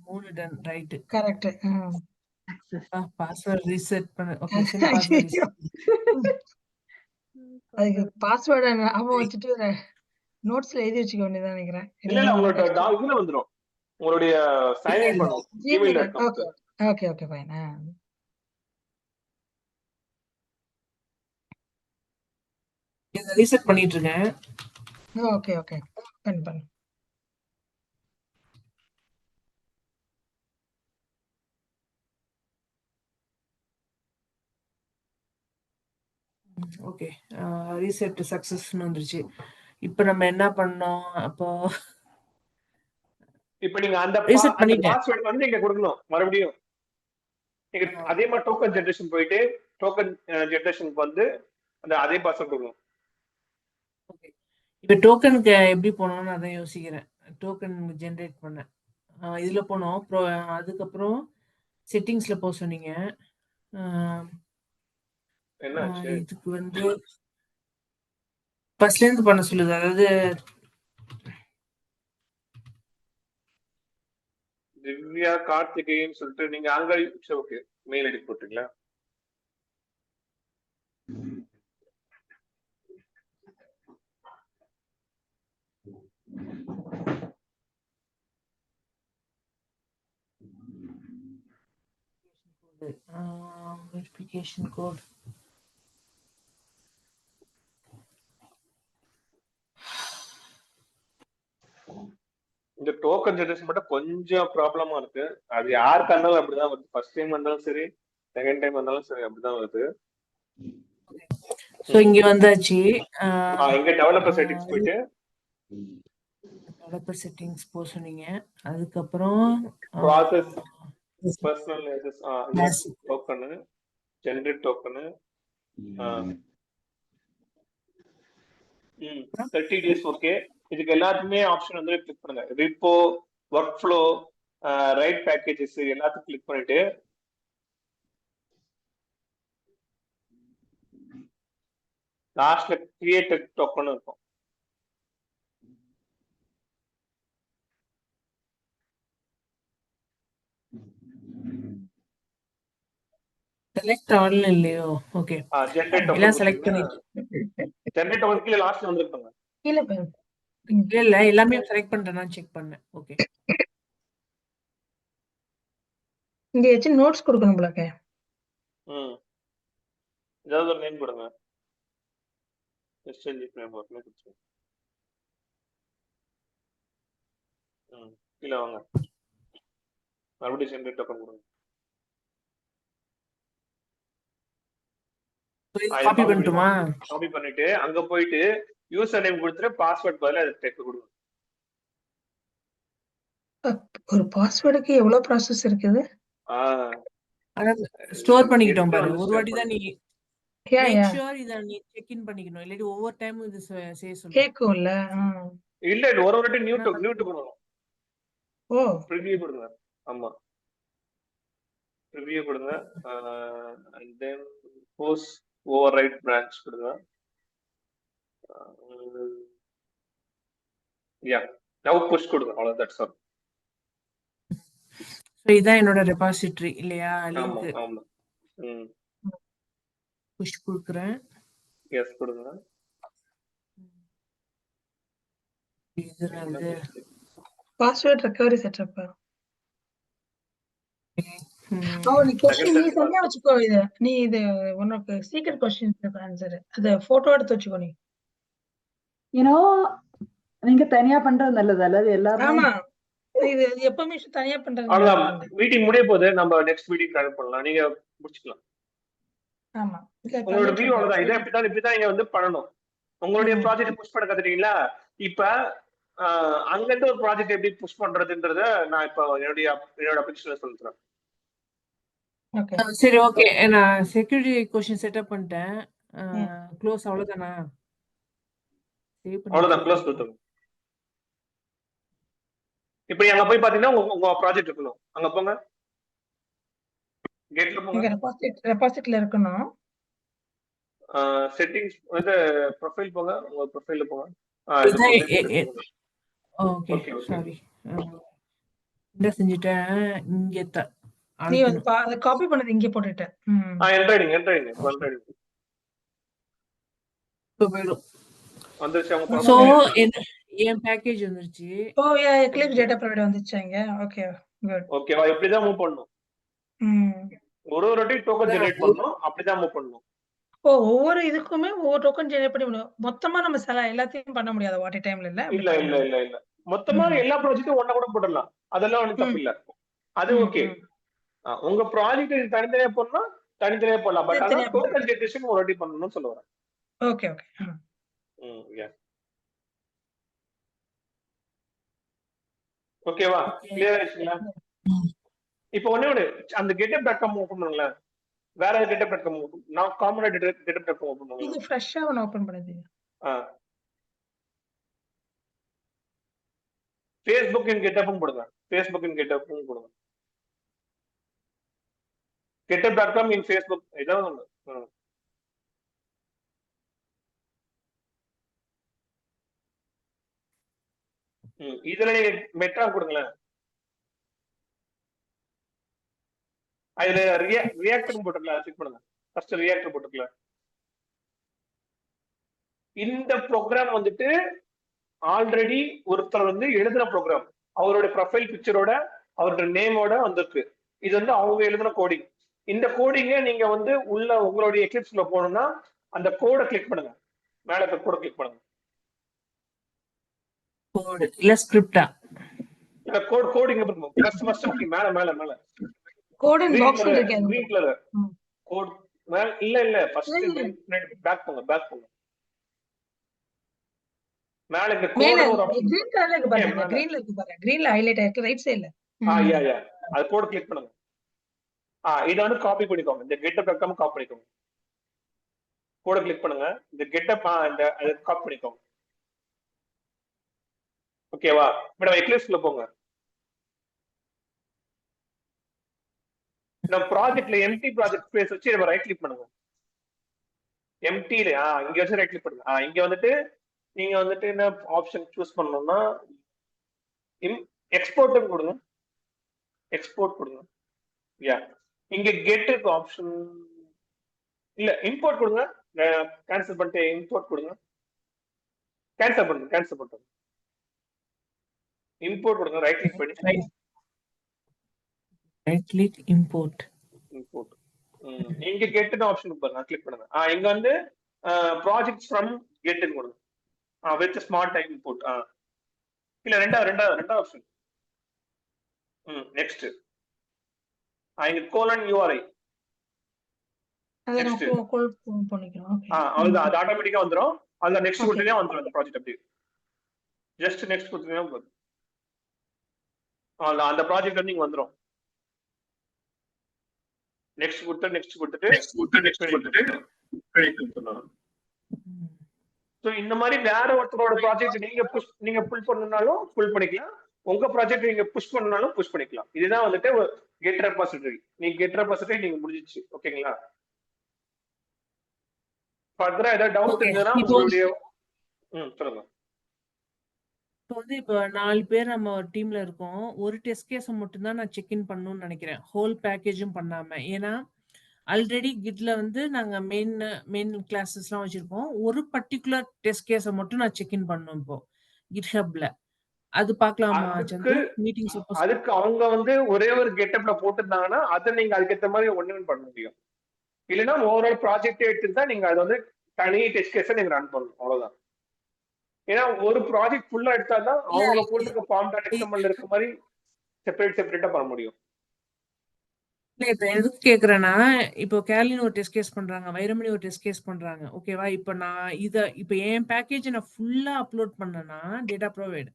3 done. Right. Correct. Password reset பண்ணு. ஓகே, சரி பாஸ்வேர்ட் ரீசெட். அதுக்கு பாஸ்வேர்ட் ஞாபகம் வச்சுட்டு நோட்ஸ்ல எழுதி வச்சுக்க வேண்டியதான் நினைக்கிறேன். இல்ல உங்களோட இதுல வந்துரும். உங்களுடைய சைன் இன் பண்ணுங்க. gmail.com. Okay fine. இத ரீசெட் பண்ணிட்டு இருக்கேன். ஓகே பண்ணு. ஓகே. ரீசெட் சக்சஸ்ன்னு வந்துருச்சு. இப்போ நம்ம என்ன பண்ணோம்? அப்போ இப்ப நீங்க அந்த ரீசெட் அந்த பண்ணிட்டேன். பாஸ்வேர்ட் வந்து நீங்க கொடுக்கணும் மறுபடியும். நீங்க அதே மாதிரி டோக்கன் ஜெனரேஷன் போயிட்டு டோக்கன் ஜெனரேஷனுக்கு வந்து அந்த அதே பாஸ்வேர்ட் கொடுக்கணும். ஓகே. இப்போ டோக்கனுக்கு எப்படி போகணும்னு அதான் யோசிக்கிறேன். டோக்கன் ஜென்ரேட் பண்ண இதுல போனோம். அதுக்கப்புறம் செட்டிங்ஸ்ல போக சொன்னீங்க. என்ன ஆச்சு? இதுக்கு வந்து ஃபர்ஸ்ட்ல இருந்து பண்ண சொல்லுது. அதாவது திவ்யா கார்த்திகேயன் சொல்லிட்டு நீங்க அங்க ஓகே மெயில் ஐடி போட்டீங்களா? வெரிஃபிகேஷன் கோட் இந்த டோக்கன் ஜெனரேஷன் மட்டும் கொஞ்சம் ப்ராப்ளமா இருக்கு. அது யாருக்கு இருந்தாலும் அப்படிதான் வருது. ஃபர்ஸ்ட் டைம் வந்தாலும் சரி, செகண்ட் டைம் வந்தாலும் சரி அப்படிதான் வருது. ஸோ இங்க வந்தாச்சு. இங்க டெவலப்பர் செட்டிங்ஸ் போயிட்டு டெவலப்பர் செட்டிங்ஸ் போக சொன்னீங்க. அதுக்கப்புறம் process personal token generate token 30 days okay. இதுக்கு எல்லாத்துக்குமே ஆப்ஷன் வந்து கிளிக் பண்ணுங்க. Repo, work flow, right packages எல்லாத்துக்கும் கிளிக் பண்ணிட்டு லாஸ்ட்ல கிரியேட் டோக்கன் இருக்கும். செலக்ட் ஆல் இல்லையோ? ஓகே. ஜெனரேட் எல்லாம் டோக்கன் செலக்ட் பண்ணிட்டு ஜெனரேட் டோக்கன் கீழ லாஸ்ட்ல வந்திருப்பாங்க. கீழ பாரு. இல்ல எல்லாமே செலக்ட் பண்ணிட்டேன் செக் பண்ணேன். ஓகே. இங்க ஏதாச்சும் நோட்ஸ் கொடுக்கணும் போலக்கே. ஏதாவது ஒரு நேம் கொடுங்க. எஸ்எல்ஜி ஃப்ரேம்வொர்க்ல கொடுத்துருங்க. கீழ வாங்க. மறுபடியும் ஜெனரேட் டோக்கன் கொடுங்க. காப்பி பண்ணட்டுமா? காப்பி பண்ணிட்டு அங்க போயிட்டு யூசர் நேம் கொடுத்துட்டு பாஸ்வேர்ட் பதிலா அதை டெக் கொடுங்க. ஒரு பாஸ்வேர்டுக்கு எவ்வளவு ப்ராசஸ் இருக்குது? அதாவது ஸ்டோர் பண்ணிக்கிட்டோம் பாரு. வந்து ஒரு வாட்டி தான் நீ யா மேக் யா ஷூர் இத நீ செக் இன் பண்ணிக்கணும். இல்லாட்டி ஒவ்வொரு டைம் இது செய்ய சொல்லும். கேக்கும்ல. இல்ல ஒரு வாட்டி நியூ கொடுக்கணும். ஓ ப்ரிவியூ கொடுங்க. ஆமா ப்ரிவியூ கொடுங்க. And then post overwrite branch கொடுங்க. யா நவ் புஷ் கொடுங்க. அவ்வளவு தட்ஸ் ஆல். சோ இதான் என்னோட ரெபாசிட்டரி இல்லையா? ஆமா லிங்க் ஆமா. புஷ் கொடுக்கிறேன். எஸ் கொடுங்க. இது வந்து பாஸ்வேர்ட் ரெக்கவரி செட்டப். நீ கொஸ்டின் நீ சரியா வச்சுக்கோ. நீ இது உனக்கு சீக்ரெட் கொஸ்டின் ஆன்சர் அத போட்டோ எடுத்து வச்சுக்கோ நீ. நீங்க தனியா பண்றது நல்லது அல்லது எல்லாரும் ஆமா இது எப்பவுமே தனியா பண்றது. அவ்வளவுதான். மீட்டிங் முடிய போது நம்ம நெக்ஸ்ட் மீட்டிங் கனெக்ட் பண்ணலாம். நீங்க முடிச்சுக்கலாம். ஆமா உங்களோட வியூ அவ்வளவுதான். இதை இப்படிதான் நீங்க வந்து பண்ணணும். உங்களுடைய ப்ராஜெக்ட் புஷ் பண்ண கத்துட்டீங்களா? இப்ப அங்க இருந்து ஒரு ப்ராஜெக்ட் எப்படி புஷ் பண்றதுன்றத நான் இப்ப என்னோட அப்ளிகேஷன்ல சொல்றேன். சரி ஓகே. நான் செக்யூரிட்டி கொஸ்டின் செட்டப் பண்ணிட்டேன். க்ளோஸ் அவ்வளவுதானா? அவ்வளவுதான். க்ளோஸ் கொடுத்துருங்க. இப்ப அங்க போய் பாத்தீங்கன்னா உங்க ப்ராஜெக்ட் இருக்கணும். அங்க போங்க. கேட்ல போங்க. ரெபாசிட்ல இருக்கணும். செட்டிங்ஸ் வந்து ப்ரொஃபைல் போங்க. உங்க ப்ரொஃபைல்ல போங்க. Okay sorry. என்ன செஞ்சிட்டேன் இங்க நீ வந்து அத காப்பி பண்ணது இங்க போட்டுட்டேன். என்ட்ரைடிங் போய்டும். வந்துருச்சு. அவங்க சோ என் பேக்கேஜ் வந்துருச்சு. Oh yeah click data provider வந்துச்சாங்க. Okay good. ஓகேவா? இப்படிதான் மூவ் பண்ணனும். ஒரு வாட்டி டோக்கன் ஜெனரேட் பண்ணனும். அப்படிதான் மூவ் பண்ணனும். ஓ ஒவ்வொரு இதுக்குமே ஒவ்வொரு டோக்கன் ஜெனரேட் பண்ணி மொத்தமா நம்ம எல்லாத்தையும் பண்ண முடியாது வாட் டைம்ல இல்ல. இல்ல மொத்தமா எல்லா ப்ராஜெக்ட்டும் ஒண்ணா கூட போடலாம். அதெல்லாம் ஒண்ணும் தப்பு இல்ல. அது ஓகே. உங்க ப்ராஜெக்ட் தனித்தனியா போடலாம், தனித்தனியா போடலாம். பட் ஆனா டோக்கன் ஜெனரேஷன் ஒரு வாட்டி பண்ணணும்னு சொல்லுவாங்க. Okay okay. Yeah. ஓகேவா? கிளியர் ஆயிடுச்சுங்களா? இப்போ ஒண்ணு அந்த getup.com ஓபன் பண்ணுங்களேன். வேற getup.com நான் காமனா getup.com ஓபன் பண்ணுங்க. இது ஃப்ரெஷ்ஷா ஒன்னு ஓபன் பண்ணுது. Facebook இன் getup போடுங்க. Facebook இன் getup போடுங்க. getup.com இன் Facebook இதான் ஒண்ணு. இதுல நீங்க மெட்ரா கொடுங்களேன். அதுல ரியாக்டர் போட்டுக்கலாம், செக் பண்ணுங்க. ஃபர்ஸ்ட் ரியாக்டர் போட்டுக்கலாம். இந்த ப்ரோக்ராம் வந்துட்டு ஆல்ரெடி ஒருத்தர் வந்து எழுதுன ப்ரோக்ராம், அவரோட ப்ரொஃபைல் பிக்சரோட அவரோட நேமோட வந்திருக்கு. இது வந்து அவங்க எழுதுன கோடிங். இந்த கோடிங்க நீங்க வந்து உள்ள உங்களுடைய எக்லிப்ஸ்ல போகணும்னா அந்த கோடை கிளிக் பண்ணுங்க. மேல இருக்க கோடை கிளிக் பண்ணுங்க. கோட் இல்ல ஸ்கிரிப்டா? இல்ல கோடிங் ஃபர்ஸ்ட் மேல மேல மேல கோடன் பாக்ஸ் இருக்கு. கிரீன் கலர் கோட் மேல இல்ல ஃபர்ஸ்ட் பேக் போங்க. மேல இந்த கோட் ஒரு ஆப்ஷன் கிரீன் கலர்ல இருக்கு பாருங்க. கிரீன்ல இருக்கு பாருங்க. கிரீன்ல ஹைலைட் ஆயிருக்கு ரைட் சைடுல. யா அது கோட் கிளிக் பண்ணுங்க. இத வந்து காப்பி பண்ணிக்கோங்க. இந்த getup.com காப்பி பண்ணிக்கோங்க. கோட கிளிக் பண்ணுங்க. இந்த getup இந்த அது காப்பி பண்ணிக்கோங்க. ஓகேவா? மேடம் எக்லிப்ஸ்ல போங்க. நம்ம ப்ராஜெக்ட்ல எம்டி ப்ராஜெக்ட் ஸ்பேஸ் வச்சு நம்ம ரைட் கிளிக் பண்ணுங்க. எம்டில இங்க வச்சு ரைட் கிளிக் பண்ணுங்க. இங்க வந்துட்டு நீங்க வந்துட்டு என்ன ஆப்ஷன் சூஸ் பண்ணணும்னா எக்ஸ்போர்ட் கொடுங்க. எக்ஸ்போர்ட் கொடுங்க. யா இங்க கெட் ஆப்ஷன் இல்ல இம்போர்ட் கொடுங்க. கேன்சல் பண்ணிட்டு இம்போர்ட் கொடுங்க. கேன்சல் பண்ணுங்க. இம்போர்ட் கொடுங்க. ரைட் கிளிக் பண்ணி ரைட் கிளிக் இம்போர்ட். இங்க கெட் ஆப்ஷன் பாருங்க, கிளிக் பண்ணுங்க. இங்க வந்து ப்ராஜெக்ட்ஸ் ஃப்ரம் கெட் கொடுங்க. With smart time import. இல்ல ரெண்டாவது ஆப்ஷன். நெக்ஸ்ட் இங்க கோலன் யூஆர்ஐ. அத நான் கோல் பண்ணிக்கிறேன். ஓகே. அவ்வளவுதான், அது ஆட்டோமேட்டிக்கா வந்துரும். அதுல நெக்ஸ்ட் கொடுத்தீங்கன்னா வந்துரும் அந்த ப்ராஜெக்ட். அப்படியே ஜஸ்ட் நெக்ஸ்ட் கொடுத்தீங்கன்னா போதும். அந்த ப்ராஜெக்ட் வந்து இங்க வந்துரும். நெக்ஸ்ட் கொடுத்துட்டு சோ இந்த மாதிரி வேற ஒருத்தரோட ப்ராஜெக்ட் நீங்க புல் பண்ணனாலும் புல் பண்ணிக்கலாம். உங்க ப்ராஜெக்ட் நீங்க புஷ் பண்ணனாலும் புஷ் பண்ணிக்கலாம். இதுதான் வந்துட்டு கெட் ரெபாசிட்டரி. நீங்க கெட் ரெபாசிட்டரி நீங்க முடிஞ்சிச்சு. ஓகேங்களா? ஃபர்தரா ஏதாவது டவுட் இருந்ததுன்னா உங்களுடைய சொல்லுங்க. இப்போ வந்து இப்போ 4 பேர் நம்ம ஒரு டீம்ல இருக்கோம். ஒரு டெஸ்ட் கேஸை மட்டும் தான் நான் செக் இன் பண்ணணும்னு நினைக்கிறேன், ஹோல் பேக்கேஜும் பண்ணாம. ஏன்னா ஆல்ரெடி கிட்ல வந்து நாங்க மெயின் கிளாஸஸ்லாம் வச்சிருக்கோம். ஒரு பர்டிகுலர் டெஸ்ட் கேஸை மட்டும் நான் செக் இன் பண்ணணும் இப்போ கிட்ஹப்ல. அது பார்க்கலாமா சந்து? மீட்டிங் சப்போஸ் அதுக்கு அவங்க வந்து ஒரே ஒரு கெட்டப்ல போட்டுருந்தாங்கன்னா அதை நீங்க அதுக்கேற்ற மாதிரி ஒண்ணுமே பண்ண முடியும். இல்லைன்னா ஓவரால் ப்ராஜெக்ட் எடுத்துட்டு நீங்க அதை வந்து தனி டெஸ்ட் கேஸை நீங்க ரன் பண்ணணும். அவ்வளவுதான். ஏன்னா ஒரு ப்ராஜெக்ட் ஃபுல்லா எடுத்தாதான் அவங்க போட்டுருக்க ஃபார்ம்.xml இருக்க மாதிரி செப்பரேட்டா பண்ண முடியும். இல்ல இப்ப எதுக்கு கேக்குறேன்னா, இப்போ கேர்லின் ஒரு டெஸ்ட் கேஸ் பண்றாங்க, வைரமணி ஒரு டெஸ்ட் கேஸ் பண்றாங்க. ஓகேவா? இப்ப நான் இப்ப என் பேக்கேஜ் நான் ஃபுல்லா அப்லோட் பண்ணேன்னா டேட்டா ப்ரொவைட்,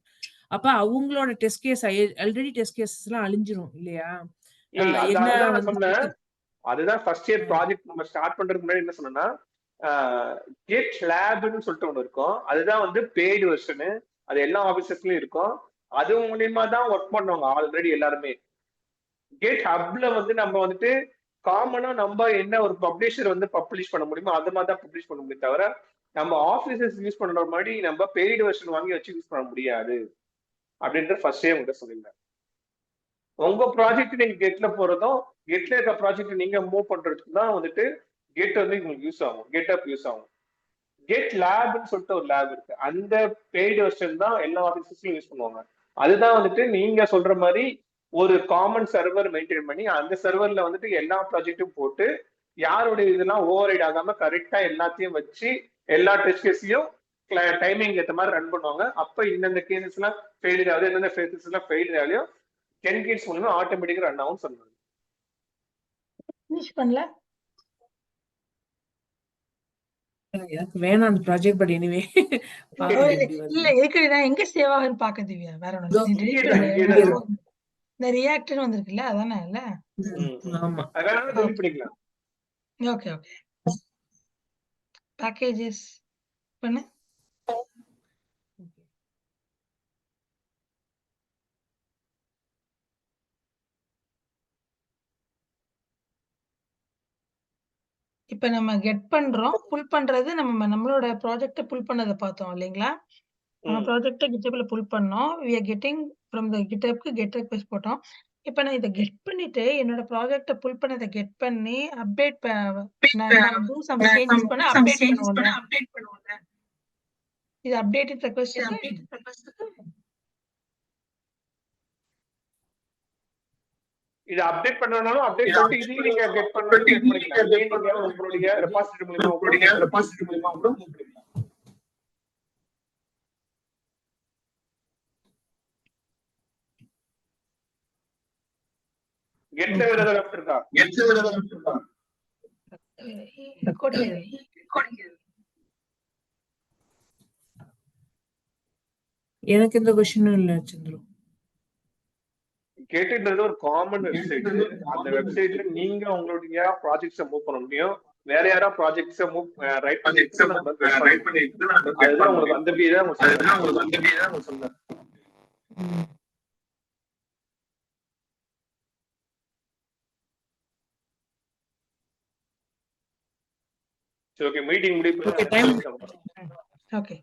அப்ப அவங்களோட test case already test cases எல்லாம் அழிஞ்சிரும் இல்லையா? என்ன சொன்னேன், அதுதான் ஃபர்ஸ்ட் இயர் ப்ராஜெக்ட் நம்ம ஸ்டார்ட் பண்றதுக்கு முன்னாடி என்ன சொன்னா, கெட் லேப்னு சொல்லிட்டு ஒண்ணு இருக்கும். அதுதான் வந்து பெய்டு வெர்ஷனு. அது எல்லா ஆபீசஸ்லயும் இருக்கும். அது மூலியமா தான் ஒர்க் பண்ணுவாங்க ஆல்ரெடி எல்லாருமே. கெட் ஹப்ல வந்து நம்ம வந்துட்டு காமனா நம்ம என்ன ஒரு பப்ளிஷர் வந்து பப்ளிஷ் பண்ண முடியுமோ அது மாதிரி தான் பப்ளிஷ் பண்ண முடியும். தவிர நம்ம ஆபீசர்ஸ் யூஸ் பண்ற மாதிரி நம்ம பெய்டு வெர்ஷன் வாங்கி வச்சு யூஸ் பண்ண முடியாது அப்படின்ற ஃபர்ஸ்டே உங்கள்கிட்ட சொல்லியிருந்தேன். உங்க ப்ராஜெக்ட் நீங்க கெட்ல போறதும் கெட்ல இருக்க ப்ராஜெக்ட் நீங்க மூவ் பண்றதுக்கு தான் வந்துட்டு கெட் வந்து உங்களுக்கு யூஸ் ஆகும். கெட்டப் யூஸ் ஆகும். கெட் லேப்னு சொல்லிட்டு ஒரு லேப் இருக்கு. அந்த பெய்டு வெர்ஷன் தான் எல்லா ஆபீசஸ்லயும் யூஸ் பண்ணுவாங்க. அதுதான் வந்துட்டு நீங்க சொல்ற மாதிரி ஒரு காமன் சர்வர் மெயின்டைன் பண்ணி அந்த சர்வர்ல வந்துட்டு எல்லா ப்ராஜெக்டும் போட்டு யாருடைய இதெல்லாம் ஓவர் ரைட் ஆகாம கரெக்டா எல்லாத்தையும் வச்சு எல்லா டெஸ்ட் கேஸையும் டைமிங் ஏற்ற மாதிரி ரன் பண்ணுவாங்க. அப்ப இந்தந்த கேசஸ் எல்லாம் ஃபெயிலியர் ஆகுது, எந்தெந்த கேசஸ் எல்லாம் ஃபெயிலியர் ஆகலையும் ஜென்கின்ஸ் மூலமா ஆட்டோமேட்டிக்கா ரன் ஆகும் சொல்லுவாங்க. ஃபினிஷ் பண்ணல. எனக்கு வேணாம் அந்த ப்ராஜெக்ட், பட் எனிவே பாப்போம் எப்படி இல்ல வருது. இருக்கு, நான் எங்க சேவ் ஆகுன்னு பாக்க திவ்யா, வேற ஒண்ணு இதோ இல்ல. நீ delete இங்கேதான், பண்ணு. இங்கேதான். இந்த ரியாக்ட்னு வந்திருக்குல்ல, அதானே இல்ல? ஆமா. அதனால delete பண்ணிக்கலாம். Okay okay. பேக்கேஜஸ் பண்ணு. இப்ப நம்ம கெட் பண்றோம், புல் பண்றது நம்மளோட ப்ராஜெக்ட்ட புல் பண்ணத பார்த்தோம் இல்லைங்களா? நம்ம ப்ராஜெக்ட்ட GitHubல புல் பண்ணோம். we are getting from the GitHubக்கு கெட் ரெக்வெஸ்ட் போட்டோம். இப்ப நான் இத கெட் பண்ணிட்டு என்னோட ப்ராஜெக்ட்ட புல் பண்ணத கெட் பண்ணி அப்டேட் நான் do some changes பண்ண அப்டேட் பண்ணுவோம்ல. இது அப்டேட்டட் ரெக்வெஸ்ட்க்கு இது அப்டேட் பண்ணனாலும் அப்டேட் பண்ணிட்டு இதையும் நீங்க கெட் பண்ணாலும் கெட் பண்ணிக்கலாம். இதையும் நீங்க உங்களுடைய ரெபாசிட்டரி மூலமா கூட move பண்ணிக்கலாம். கெட்ல வேற ஏதாவது left இருக்கா? எனக்கு எந்த கொஸ்டினும் இல்ல சந்துரு. கேட்டுன்றது ஒரு காமன் வெப்சைட். அந்த வெப்சைட்ல நீங்க உங்களுடைய ப்ராஜெக்ட்ஸை மூவ் பண்ண முடியும். வேற யாரா ப்ராஜெக்ட்ஸை மூவ் ரைட் பண்ணிட்டு அதுதான் உங்களுக்கு அந்த பீ தான் உங்களுக்கு சொன்னேன். சரி, ஓகே, மீட்டிங் முடிப்பு. ஓகே.